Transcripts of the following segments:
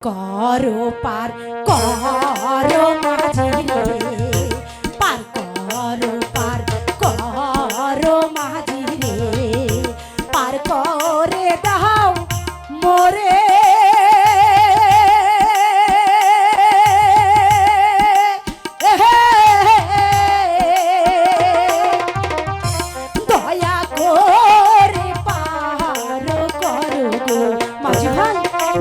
করো পার করো মাঝি রে পার করো মাঝি রে পার করে দাও মোরে দয়া করে পার করো গো মাঝি ভাই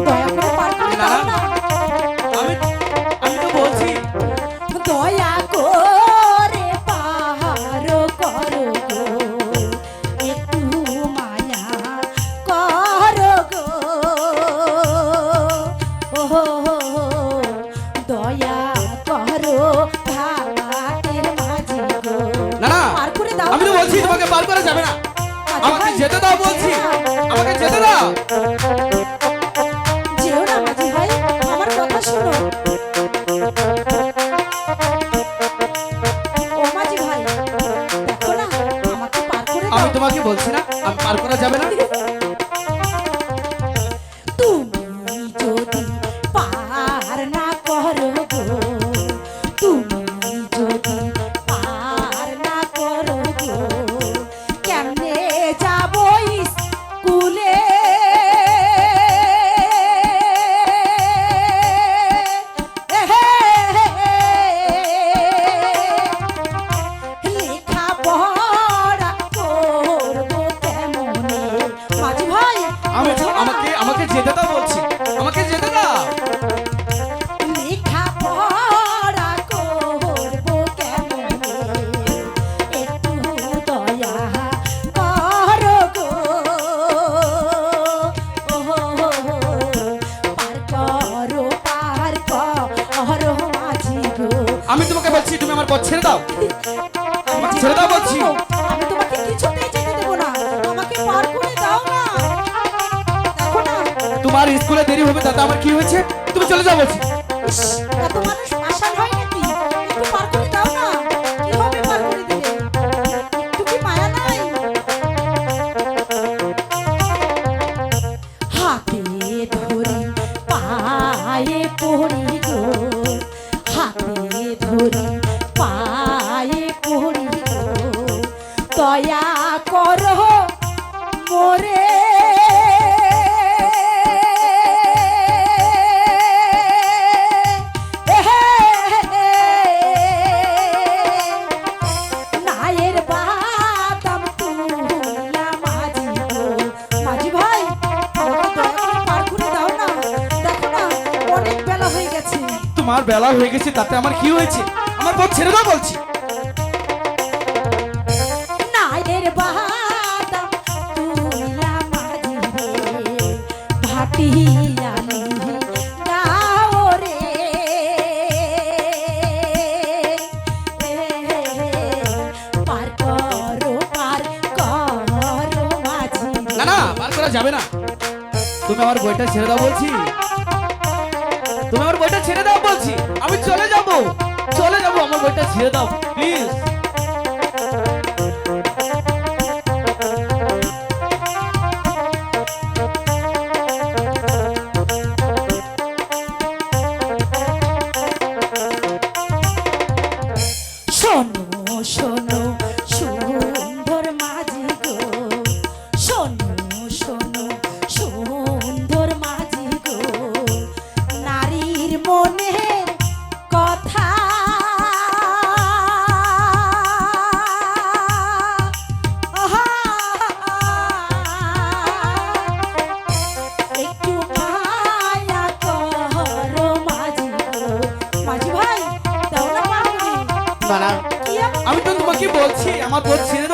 দয়া করে পার করে দাও না আমি তো বলছি দয়া করে পার করো গো একটু মায়া করো গো ওহো দয়া করো ঘাটের মাঝি গো না না পার করে দাও আমি তো বলছি তোমাকে পার করা যাবে না আমাকে যেতে দাও বলছি আমাকে যেতে দাও যেও না মাঝি ভাই আমার কথা শোনো ও মাঝি ভাই দেখো না আমাকে পার করে দাও আমি তোমাকে বলছি না আমি পার করা যাবে না তুমি যদি পার না করো গো তুমি যদি পার না করো গো কেমনে যাবো স্কুলে লেখা পড়া করবো কেমনে মাঝি ভাই আমি আমাকে যেতে দাও বলছি আমাকে যেতে দাও লেখা পড়া করবো কেমনে একটু দয়া করো গো ওহো পার করো মাঝি গো আমি তোমাকে বলছি তুমি আমার পথ ছেড়ে দাও আমাকে ছেড়ে দাও বলছি আমি তোমাকে কিছুতেই যেতে দেবো না আমাকে পার করে দাও না দেখো না তোমার স্কুলে দেরি হবে তাতে আমার কি হয়েছে তুমি চলে যাও বলছি ইস, এত মানুষ আশা হয় নাকি একটু পার করে দাও না কিভাবে পার করে দিলে একটু কি মায়া নাই হাতে ধরি পায়ে পড়ি গো হাতে ধরি পায়ে পড়ি গো দয়া করো মোরে নায়ের বাদাম তুলা মাঝি গো মাঝি ভাই আমাকে দয়া করে পার করে দাও না দেখো না অনেক বেলা হয়ে গেছে তোমার বেলা হয়ে গেছে তাতে আমার কি হয়েছে আমার পথ ছেড়ে দাও বলছি নায়ের বাদাম তুলা মাঝি রে ভাটিয়ালি গাও রে পার করো মাঝি না না পার করা যাবে না তুমি আমার বইটা ছেড়ে দাও বলছি তুমি আমার বইটা ছেড়ে দাও বলছি আমি চলে যাব আমার বইটা ছেড়ে দাও প্লিজ শোনো শোনো সুন্দর মাঝি গো শোনো শোনো সুন্দর মাঝি গো নারীর মনের কথা একটু মায়া করো মাঝি গো মাঝি ভাই দাও না পার করে না না কি আমি তো তোমাকে বলছি আমার পথ ছেড়ে